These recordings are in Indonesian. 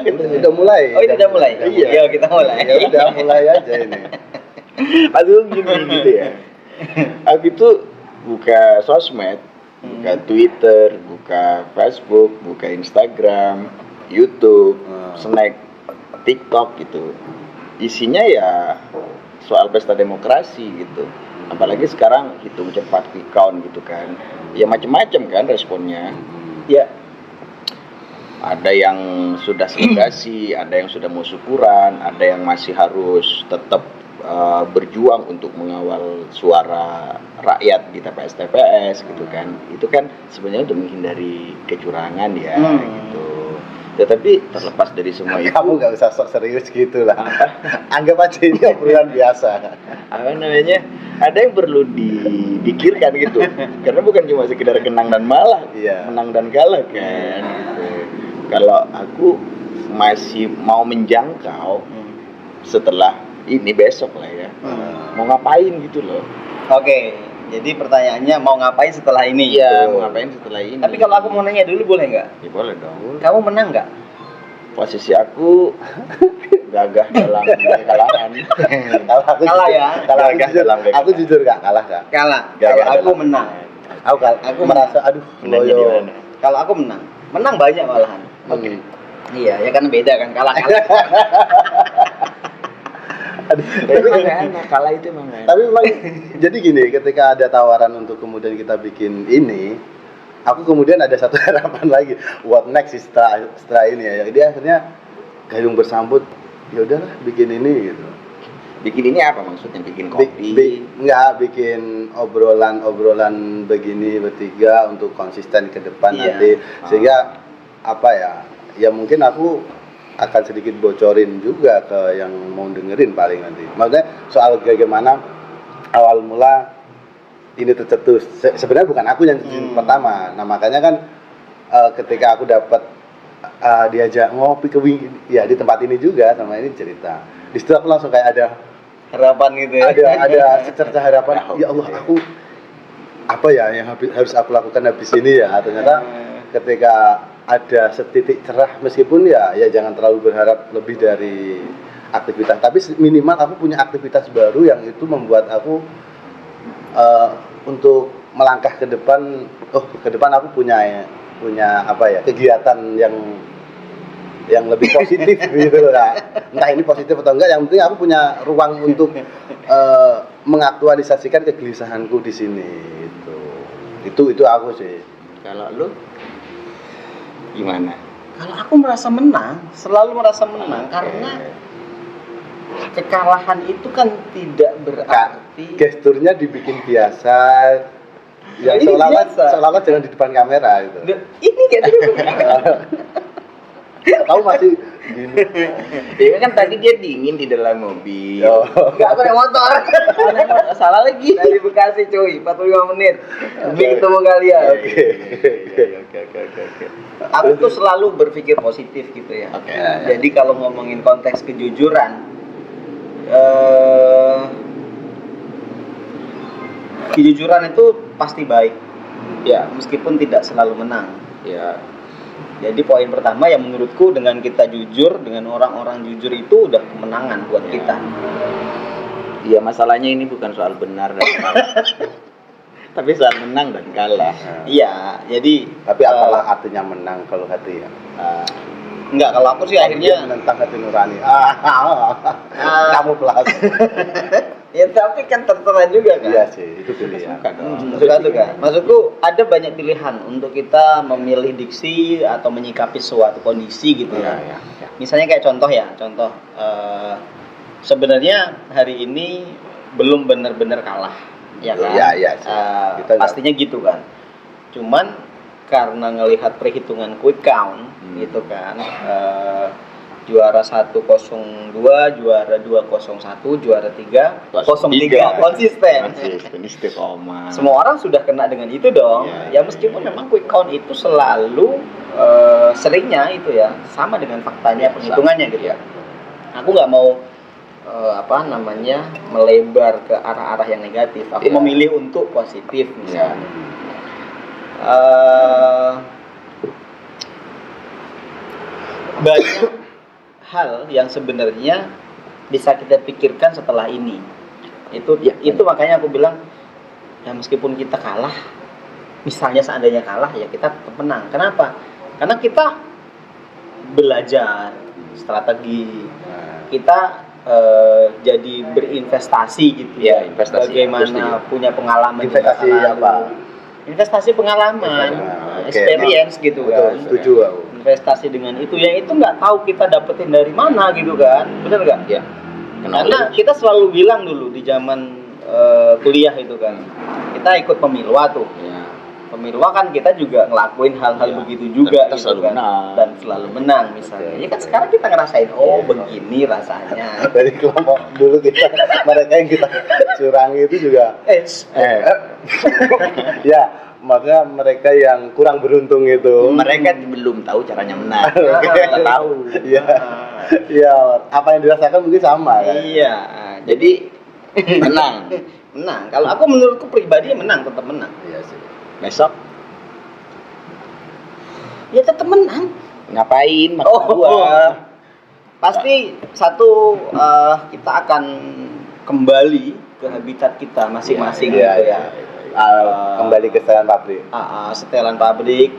Udah mulai. Oh, ini udah mulai. Iya, kita mulai. Ya udah mulai aja ini. Aduh gini gitu ya. Aku itu buka sosmed, buka Twitter, buka Facebook, buka Instagram, YouTube, Snack, TikTok gitu. Isinya ya soal pesta demokrasi gitu. Apalagi sekarang hitung cepat quick count gitu kan. Ya macam-macam kan responnya. Ya. Ada yang sudah selebrasi, ada yang sudah mau syukuran, ada yang masih harus tetap berjuang untuk mengawal suara rakyat di TPS gitu kan. Itu kan sebenarnya untuk menghindari kecurangan ya gitu. Tetapi terlepas dari semua itu, Kamu nggak usah sok serius gitu lah. Anggap aja ini obrolan biasa. apa namanya, ada yang perlu dipikirkan gitu. Karena bukan cuma sekedar menang dan kalah, menang dan kalah kan gitu. Kalau aku masih mau menjangkau setelah ini besok lah ya, mau ngapain gitu loh. Oke, jadi pertanyaannya mau ngapain setelah ini? Iya, mau ngapain setelah ini. Tapi kalau aku mau nanya dulu boleh nggak? Ya boleh dong. Kamu menang nggak? Posisi aku gagah dalam kekalahan. Kalah ya? Aku jujur gak kalah gak? Kalah. Gagah Kalau aku dalam- menang. Aku merasa aduh Menangnya di loyo. mana? Kalau aku menang banyak malahan. Oke. Iya, ya kan beda kan kalah. Tapi nggak enak, kalah itu emang nggak enak. Tapi memang jadi gini, ketika ada tawaran untuk kemudian kita bikin ini, aku kemudian ada satu harapan lagi. What next setelah ini ya? Jadi akhirnya gayung bersambut. Ya udahlah bikin ini gitu. Bikin ini apa maksudnya? Bikin kopi? Enggak, bikin obrolan begini bertiga untuk konsisten ke depan nanti. Sehingga apa ya? Ya mungkin aku akan sedikit bocorin juga ke yang mau dengerin paling nanti. Maksudnya soal bagaimana awal mula ini tercetus. Sebenarnya bukan aku yang cetusin pertama. Nah makanya kan ketika aku dapat diajak ngopi ke ya di tempat ini juga sama ini cerita. Di situ aku langsung kayak ada Harapan gitu ya. ada secerca harapan. Ya Allah, aku apa ya yang harus aku lakukan habis ini ya. Ternyata ketika ada setitik cerah, meskipun ya jangan terlalu berharap lebih dari aktivitas, tapi minimal aku punya aktivitas baru yang itu membuat aku untuk melangkah ke depan. Ke depan aku punya apa ya, kegiatan yang lebih positif gitu lah. Entah ini positif atau enggak, yang penting aku punya ruang untuk mengaktualisasikan kegelisahanku di sini itu aku sih. Kalau lu gimana? Kalau aku merasa menang, selalu merasa menang karena kekalahan itu kan tidak berarti Gesturnya dibikin biasa. Ya ini biasa. seolah-olah jangan di depan kamera gitu. Ini kayak gitu. Kamu masih gini. Ya kan tadi dia dingin di dalam mobil. Enggak, aku naik motor. Salah lagi. Dari Bekasi cuy, 45 menit. Demi ketemu kalian. Oke. Aku tuh selalu berpikir positif gitu ya. Oke. Jadi kalau ngomongin konteks kejujuran, kejujuran itu pasti baik. Ya, meskipun tidak selalu menang. Ya. Jadi poin pertama yang menurutku dengan kita jujur, dengan orang-orang jujur itu udah kemenangan buat kita. Iya, masalahnya ini bukan soal benar dan salah. Tapi soal menang dan kalah. Iya, jadi Tapi apalah artinya menang kalau hati ya? enggak, kalau aku sih akhirnya menentang hati nurani. Kamu pelas. ya tapi kan tertera juga kan. Iya sih, itu pilihan. Suka. Maksudku ada banyak pilihan untuk kita memilih diksi atau menyikapi suatu kondisi gitu ya. Misalnya kayak contoh sebenarnya hari ini belum benar-benar kalah, ya kan? Iya sih. Pastinya gitu kan. Cuman karena ngelihat perhitungan quick count gitu kan, juara 102, juara 201, juara 303 konsisten Istiqomah. semua orang sudah kena dengan itu dong. Ya meskipun memang quick count itu selalu seringnya itu ya sama dengan faktanya, perhitungannya gitu ya. Aku nggak mau melebar ke arah-arah yang negatif. Aku memilih untuk positif misalnya. hal yang sebenarnya bisa kita pikirkan setelah ini. Itu makanya aku bilang ya meskipun kita kalah, misalnya seandainya kalah ya kita tetap menang. Kenapa? Karena kita belajar strategi, kita jadi berinvestasi gitu ya, investasi. bagaimana punya pengalaman di Investasi masa lalu. apa? Investasi pengalaman, experience gitu Betul, kan. setuju aku. Investasi dengan itu, yang itu nggak tahu kita dapetin dari mana gitu kan, bener nggak? Ya. Karena kita selalu bilang dulu di zaman kuliah itu kan, kita ikut pemilwa tuh. Ya. Pemilwa kan kita juga ngelakuin hal-hal Ya. begitu juga Dan kita gitu selalu kan. menang. Dan selalu menang misalnya. Ya kan sekarang kita ngerasain, oh begini rasanya. Dari kelompok dulu mereka yang kita curangi itu juga ya, makanya mereka yang kurang beruntung itu. Mereka belum tahu caranya menang. Kita tahu. Iya. Iya, apa yang dirasakan mungkin sama kan. Iya. Jadi menang. Menang. Kalau aku menurutku pribadi menang, tetap menang. Iya sih. Besok Ya tetap menang. ngapain? Makan Oh. buah. Pasti satu kita akan kembali ke habitat kita masing-masing Iya, gitu iya. ya. Kembali ke setelan pabrik. Setelan pabrik,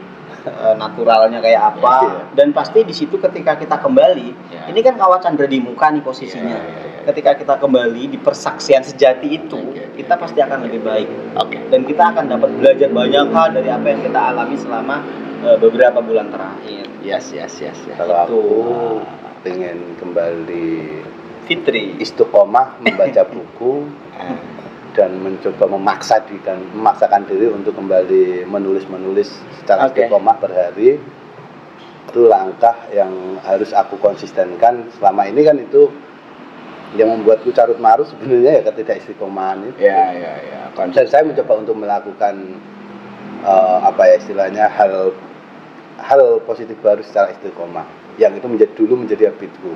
naturalnya kayak apa, Iya. dan pasti di situ ketika kita kembali, Iya. ini kan kawah Candra di muka nih posisinya. Iya. Ketika kita kembali di persaksian sejati itu, Oke. kita pasti akan lebih baik. Oke. Dan kita akan dapat belajar banyak hal dari apa yang kita alami selama beberapa bulan terakhir. Yes. Kalau aku pengen kembali Fitri. istiqomah membaca buku dan mencoba memaksakan diri untuk kembali menulis secara Oke. istiqomah per hari. Itu langkah yang harus aku konsistenkan. Selama ini kan itu yang membuatku carut marut sebenarnya ya ketidakistiqomahan itu. Ya. Dan saya mencoba untuk melakukan istilahnya hal positif baru secara istiqomah, yang itu menjadi habitku.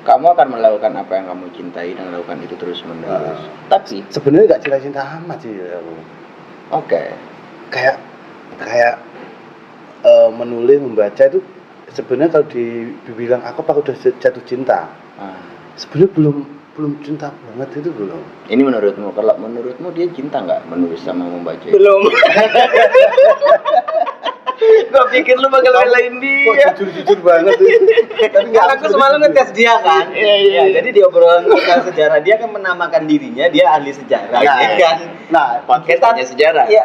Kamu akan melakukan apa yang kamu cintai dan melakukan itu terus menerus. Tapi Sebenarnya nggak cinta-cinta amat sih aku. oke. Kayak menulis, membaca itu sebenarnya kalau dibilang aku udah jatuh cinta, sebenarnya belum cinta banget itu belum. Ini menurutmu, kalau menurutmu dia cinta nggak menulis sama membaca? Belum. Gua pikir lu bakal belain dia. Kok jujur banget sih. Karena aku semalam ngetes dia kan. Iya. Jadi di obrolan tentang sejarah dia kan menamakan dirinya dia ahli sejarah, Nah, ya kan? Nah, Podcastnya sejarah. Iya.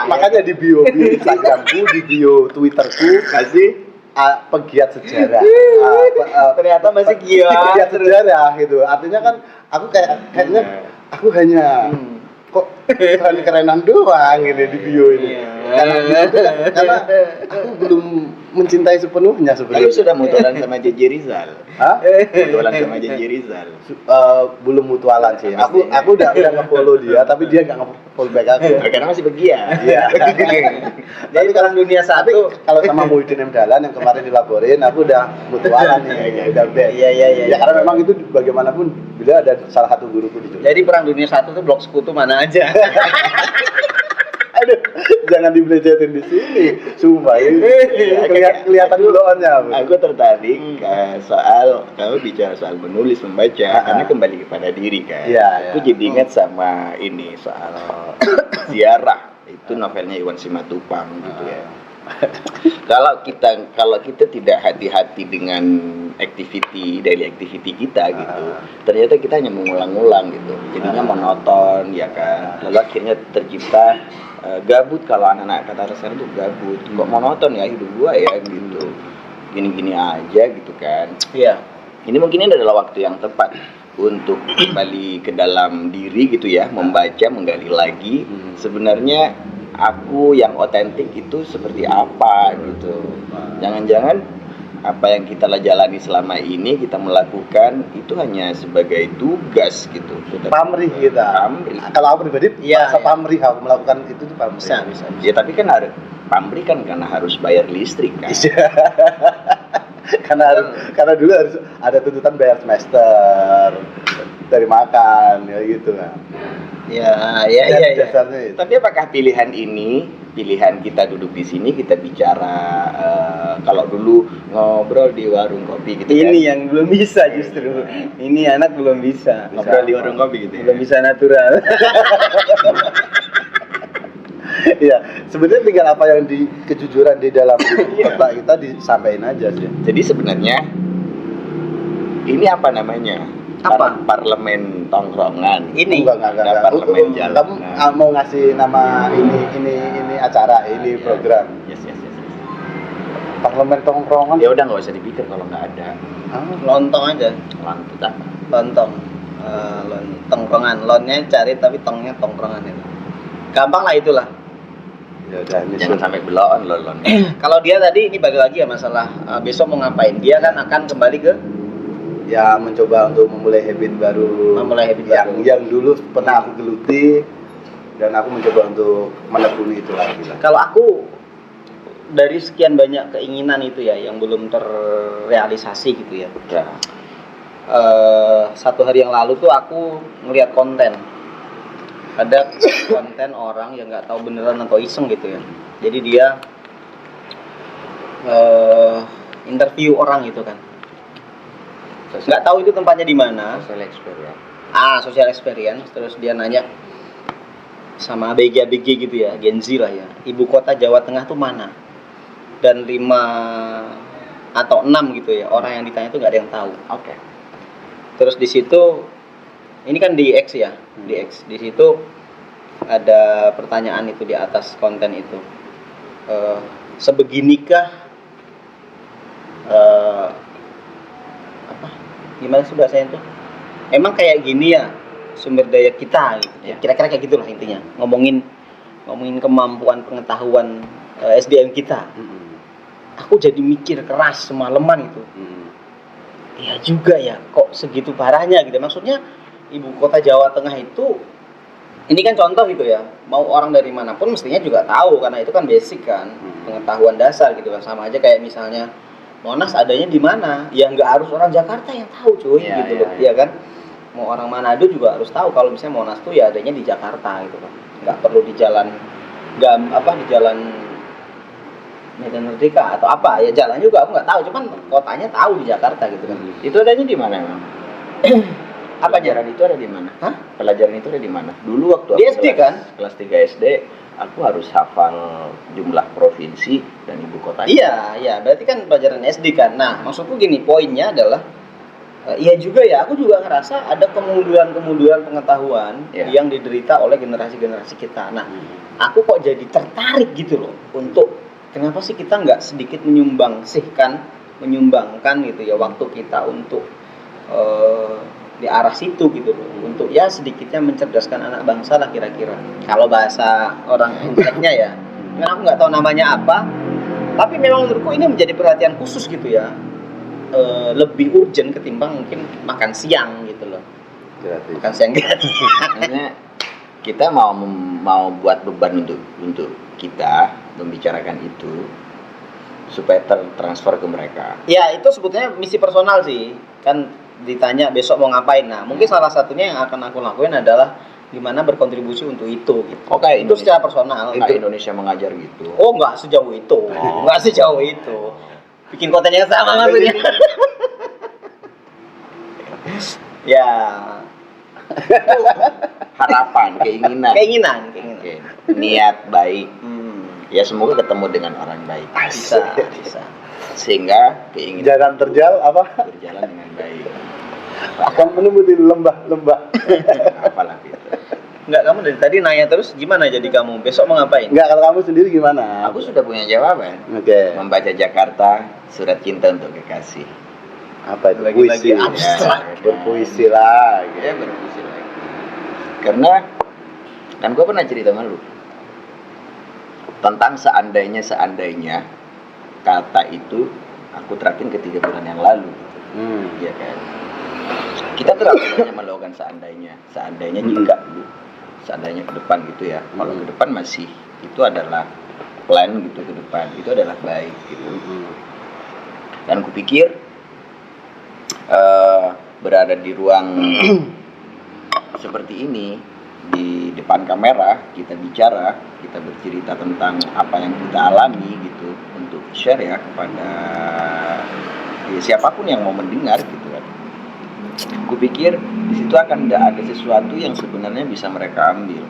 makanya di bio Instagramku, di bio Twitterku kasih pegiat sejarah. Ternyata masih Pegiat giat. sejarah gitu. Artinya kan aku kayaknya aku hanya kok keren-kerenan doang ini di bio ini. Iya. Karena aku belum mencintai sepenuhnya Tapi sebenarnya. sudah mutualan sama JJ Rizal. Hah? Mutualan sama JJ Rizal. Belum mutualan sih. Aku udah nge-follow dia, tapi dia nggak nge-follow back aku. Karena masih pegiat. Iya. Jadi kalau dunia satu, Kalau sama Muhyiddin M. Dahlan yang kemarin dilaporin, aku udah mutualan nih, udah best. Iya. Ya karena memang itu bagaimanapun beliau ada salah satu guruku di Jogja. Jadi perang dunia satu tuh blok sekutu mana aja. Aduh, jangan dibelejetin di sini. Sumpah ini kelihatan bloonnya. Aku tertarik soal kamu bicara soal menulis membaca karena kembali kepada diri kan. Iya, Aku iya. jadi ingat sama ini soal ziarah, itu novelnya Iwan Simatupang gitu ya. Kalau kita tidak hati-hati dengan daily activity kita gitu, ternyata kita hanya mengulang-ulang gitu, jadinya monoton ya kan. Lalu akhirnya tercipta gabut. Kalau anak-anak kata sekarang tuh gabut, kok monoton ya hidup gua ya gitu, gini-gini aja gitu kan. Iya. Ini mungkin ini adalah waktu yang tepat untuk kembali ke dalam diri gitu ya, membaca, menggali lagi sebenarnya aku yang otentik itu seperti apa gitu. Jangan-jangan apa yang kita jalani selama ini kita melakukan itu hanya sebagai tugas gitu. Pamrih kita. Pamrih. Kalau aku pribadi, Iya, merasa iya. pamrih aku melakukan itu tuh pamrih. Bisa. Ya tapi kan harus pamrih kan karena harus bayar listrik kan. Iya. karena dulu harus ada tuntutan bayar semester dari makan ya gitu kan. Iya. Dasarnya. Itu. Tapi apakah pilihan kita duduk di sini, kita bicara, kita bicara soal menulis membaca, karena kembali kepada diri, itu adalah pilihan yang tepat untuk kembali ke dalam diri gitu. Jangan-jangan apa yang kita jalani selama ini kita melakukan itu hanya sebagai tugas gitu. Iya. Jadi kan harus pamrih kan karena harus bayar listrik kan. kalau dulu ngobrol di warung kopi gitu Ini kan. yang belum bisa justru. Ini anak belum bisa. Ngobrol di warung kopi gitu ya. Belum bisa natural. Iya, sebenarnya tinggal apa yang di kejujuran di dalam otak kita disampaikan aja sih. Jadi sebenarnya ini apa namanya? Apa? Parlemen tongkrongan. Ini Enggak. Parlemen jalan. Kamu mau ngasih nama ini acara, ini program. Yes. Parlemen tongkrongan. Ya udah nggak usah dipikir kalau nggak ada. lontong aja. Lanjut apa? Lontong. Tongkrongan. Lonnya cari tapi tongnya tongkrongan itu. Gampang lah itulah. Ya udah ini Jangan sampai belon lon. Kalau dia tadi ini balik lagi ya masalah besok mau ngapain? Dia kan akan kembali ke ya mencoba untuk memulai habit baru. Memulai habit yang baru. yang dulu pernah aku geluti dan aku mencoba untuk menekuni itu lagi lah. Kalau aku dari sekian banyak keinginan itu ya yang belum terrealisasi gitu ya. Ya. 1 hari yang lalu tuh aku ngelihat konten. Ada konten orang yang nggak tahu beneran atau iseng gitu ya. Jadi dia interview orang gitu kan. Nggak tahu itu tempatnya di mana. Social experience. Social experience. Terus dia nanya sama ABG gitu ya, Gen Z lah ya. Ibu kota Jawa Tengah tuh mana? Dan 5 atau 6 gitu ya. Orang yang ditanya tuh nggak ada yang tahu. Oke. Terus di situ ini kan di X ya, di X. Di situ ada pertanyaan itu di atas konten itu. Sebeginikah apa? Gimana sih bahasanya itu? Emang kayak gini ya sumber daya kita gitu. Ya. Kira-kira kayak gitulah intinya. Ngomongin kemampuan pengetahuan SDM kita. Aku jadi mikir keras semalaman itu. Iya juga ya, kok segitu parahnya gitu. Maksudnya ibu kota Jawa Tengah itu, ini kan contoh gitu ya, mau orang dari manapun mestinya juga tahu, karena itu kan basic kan, pengetahuan dasar gitu kan. Sama aja kayak misalnya Monas adanya di mana, ya nggak harus orang Jakarta yang tahu cuy, gitu loh, ya kan. Mau orang Manado juga harus tahu kalau misalnya Monas tuh ya adanya di Jakarta gitu kan. Nggak perlu di jalan, di jalan Medan Merdeka atau apa ya, jalan juga aku nggak tahu, cuman kotanya tahu di Jakarta gitu kan. Itu adanya di mana emang? Apanya? Pelajaran itu ada di mana? Hah? Pelajaran itu ada di mana? Dulu waktu Di aku SD kan? kelas 3 SD, aku harus hafal jumlah provinsi dan ibu kota. Iya, berarti kan pelajaran SD kan. Nah, maksudku gini, poinnya adalah iya juga ya, aku juga ngerasa ada kemunduran pengetahuan yang diderita oleh generasi-generasi kita. Nah, aku kok jadi tertarik gitu loh untuk kenapa sih kita nggak sedikit menyumbangkan gitu ya waktu kita untuk di arah situ gitu loh, untuk ya sedikitnya mencerdaskan anak bangsa lah kira-kira. Kalau bahasa orang inteleknya ya, kan aku nggak tahu namanya apa, tapi memang menurutku ini menjadi perhatian khusus gitu ya. Lebih urgent ketimbang mungkin makan siang gitu loh. Gratis. Makan siang gratis. Makanya kita mau buat beban untuk kita membicarakan itu supaya tertransfer ke mereka. Ya itu sebetulnya misi personal sih. Kan ditanya besok mau ngapain. Nah mungkin salah satunya yang akan aku lakuin adalah gimana berkontribusi untuk itu gitu. Oke, itu secara personal. Itu Indonesia mengajar gitu. Oh nggak sejauh itu. Nggak sejauh itu. Bikin konten yang sama maksudnya. Ya. Harapan, keinginan. Keinginan. Oke. Niat baik. Ya semoga ketemu dengan orang baik. Bisa. Sehingga keinginan Jangan terjal apa? berjalan dengan baik. Akan menemui di lembah-lembah. Apalah gitu. Enggak, kamu dari tadi nanya terus gimana jadi kamu besok mau ngapain? Enggak, kalau kamu sendiri gimana? Aku sudah punya jawaban. Oke. Membaca Jakarta, surat cinta untuk kekasih. Apa itu? Lagi-lagi Puisi. abstrak. Ya, berpuisi lah. Gitu. Ya berpuisi lagi. Karena kan gue pernah cerita sama lu tentang seandainya kata itu aku terapin ke 3 bulan yang lalu. Iya kan. Kita terlalu banyak melakukan seandainya jika dulu, seandainya ke depan gitu ya. Kalau ke depan masih itu adalah plan gitu, ke depan itu adalah baik gitu. Dan kupikir berada di ruang seperti ini, di depan kamera kita bicara, kita bercerita tentang apa yang kita alami gitu, itu untuk share ya kepada siapapun yang mau mendengar gitu kan. Kupikir di situ akan ada sesuatu yang sebenarnya bisa mereka ambil.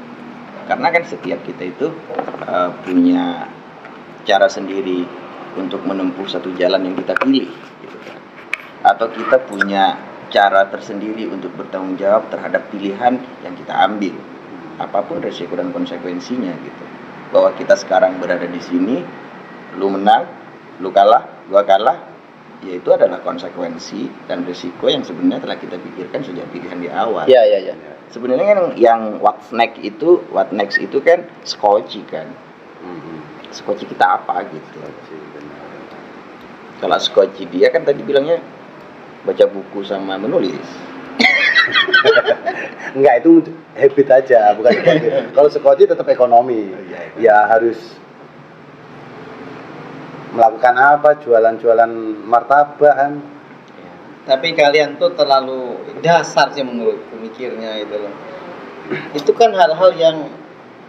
Karena kan setiap kita itu punya cara sendiri untuk menempuh satu jalan yang kita pilih gitu kan. Atau kita punya cara tersendiri untuk bertanggung jawab terhadap pilihan yang kita ambil. Apapun resiko dan konsekuensinya gitu. Bahwa kita sekarang berada di sini, lu menang, lu kalah, gua kalah, ya itu adalah konsekuensi dan risiko yang sebenarnya telah kita pikirkan sejak pilihan di awal. Iya. Sebenarnya kan yang what next itu kan skoci kan. Skoci kita apa gitu. Kalau skoci dia kan tadi bilangnya baca buku sama menulis. Enggak, itu habit aja, bukan skoci. Kalau skoci tetap ekonomi. Ya harus melakukan apa, jualan-jualan martabak kan. Tapi kalian tuh terlalu dasar sih menurutku mikirnya itu loh. Itu kan hal-hal yang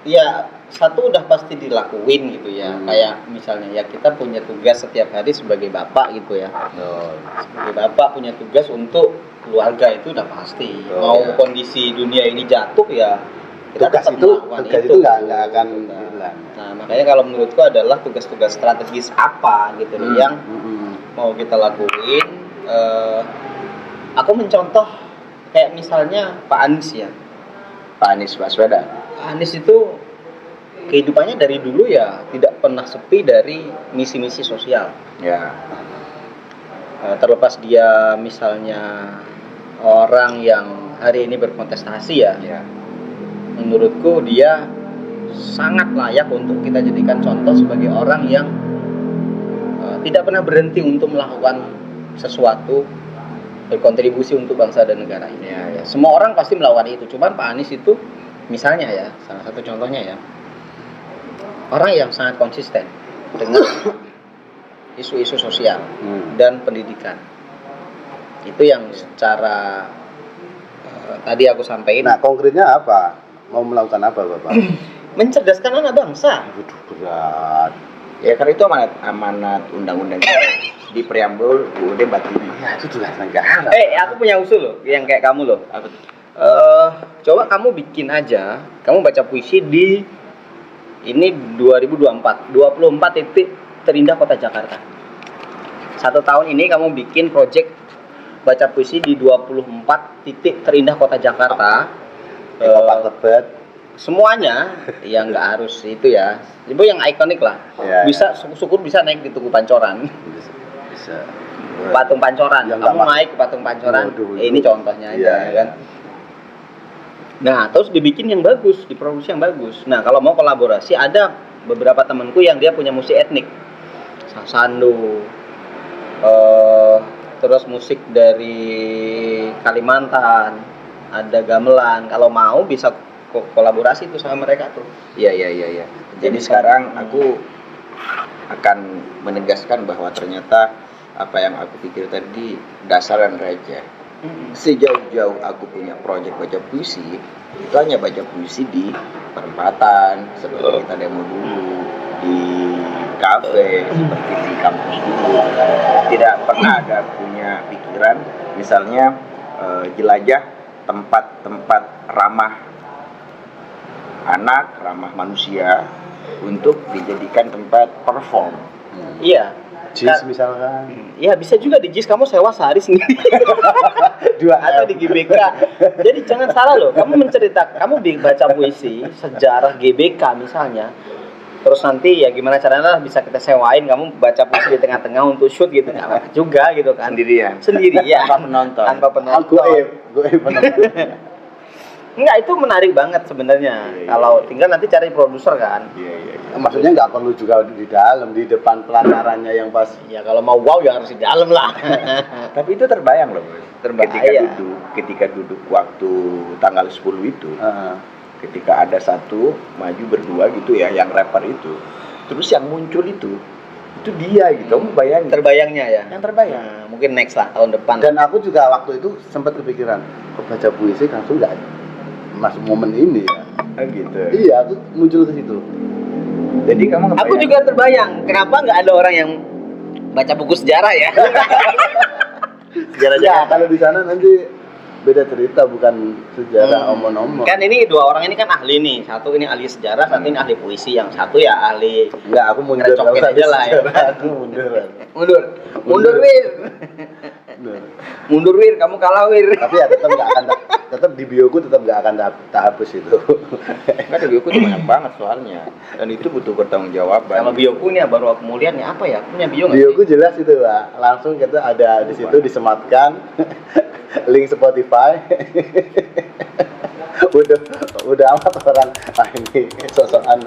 ya satu udah pasti dilakuin gitu ya. Kayak misalnya ya kita punya tugas setiap hari sebagai bapak gitu ya. Sebagai bapak punya tugas untuk keluarga itu udah pasti. Mau kondisi dunia ini jatuh ya kita Tugas tetap itu melakukan nggak akan hilang. Nah makanya kalau menurutku adalah tugas-tugas strategis apa gitu loh yang mau kita lakuin. Aku mencontoh kayak misalnya Pak Anies ya. Pak Anies Baswedan. Pak Anies itu kehidupannya dari dulu ya tidak pernah sepi dari misi-misi sosial. Ya. Terlepas dia misalnya orang yang hari ini berkontestasi ya. Menurutku dia sangat layak untuk kita jadikan contoh sebagai orang yang tidak pernah berhenti untuk melakukan sesuatu, berkontribusi untuk bangsa dan negara ini. Semua orang pasti melakukan itu, cuman Pak Anies itu misalnya ya, salah satu contohnya ya, orang yang sangat konsisten dengan isu-isu sosial dan pendidikan. Itu yang secara tadi aku sampaikan. Nah, konkretnya apa? Mau melakukan apa, Bapak? Mencerdaskan anak bangsa. Waduh, berat. Ya karena itu amanat undang-undang di preambul UUD 45. Ya, itu tugas negara. Aku punya usul loh, yang kayak kamu loh. Coba kamu bikin aja, kamu baca puisi di ini 2024, 24 titik terindah kota Jakarta. 1 tahun ini kamu bikin project baca puisi di 24 titik terindah kota Jakarta. Bapak Tebet. Semuanya, ya nggak harus itu ya. Itu yang ikonik lah. Bisa syukur bisa naik di Tugu Pancoran. Bisa. Patung Pancoran. Yang Kamu naik ke Patung Pancoran. Ini contohnya aja kan. Nah, terus dibikin yang bagus, diproduksi yang bagus. Nah, kalau mau kolaborasi ada beberapa temanku yang dia punya musik etnik. Sasando. Terus musik dari Kalimantan, ada gamelan. Kalau mau bisa kolaborasi itu sama mereka tuh. Iya. Jadi sekarang aku akan menegaskan bahwa ternyata apa yang aku pikir tadi dasar dan receh. Sejauh-jauh aku punya proyek baca puisi, itu hanya baca puisi di perempatan, seperti kita demo dulu, di kafe, seperti di kampus dulu. Tidak pernah ada punya pikiran, misalnya jelajah tempat-tempat ramah anak, ramah manusia untuk dijadikan tempat perform. Iya. JIS misalkan. Iya, bisa juga di JIS kamu sewa sehari sendiri. Atau di GBK. Jadi jangan salah loh, kamu menceritakan, kamu baca puisi sejarah GBK misalnya. Terus nanti ya gimana caranya bisa kita sewain, kamu baca puisi di tengah-tengah untuk shoot gitu. Nah, juga gitu kan. Sendirian. Tanpa penonton. Goib penonton. Enggak, itu menarik banget sebenarnya. Kalau tinggal nanti cari produser kan. Maksudnya nggak perlu juga di dalam, di depan pelatarannya yang pas. Ya kalau mau wow ya harus di dalam lah. Tapi itu terbayang loh, Terbayang. ketika duduk waktu tanggal 10 itu, ketika ada satu maju berdua gitu ya, yang rapper itu, terus yang muncul itu dia gitu, kamu bayangin. Terbayangnya ya. Yang terbayang. Nah, mungkin next lah tahun depan. Dan aku juga waktu itu sempat kepikiran, kok baca puisi langsung nggak masuk momen ini ya. Gitu. Iya, aku muncul ke situ. Jadi kamu ngebayang. Aku juga terbayang, kenapa nggak ada orang yang baca buku sejarah ya? sejarah Ya, Jakarta. kalau di sana nanti beda cerita, bukan sejarah omong-omong. Kan ini dua orang ini kan ahli nih. Satu ini ahli sejarah, satu ini ahli puisi, yang satu ya ahli. Enggak, aku mundur Ngerecokin kalau aja lah ya. sejarah, aku mundur. Mundur Wir. Mundur. Mundur Wir, kamu kalah Wir. Tapi ya tetap nggak akan tetap di bioku tetap nggak akan tak hapus itu. Kan di buku itu banyak banget soalnya. Dan itu butuh pertanggungjawaban. Sama bioku nih baru aku mau lihat nih apa ya? Punya bio nggak? Bioku jelas itu, Pak. Langsung kita ada di situ disematkan link Spotify. udah amat orang ini sosokan.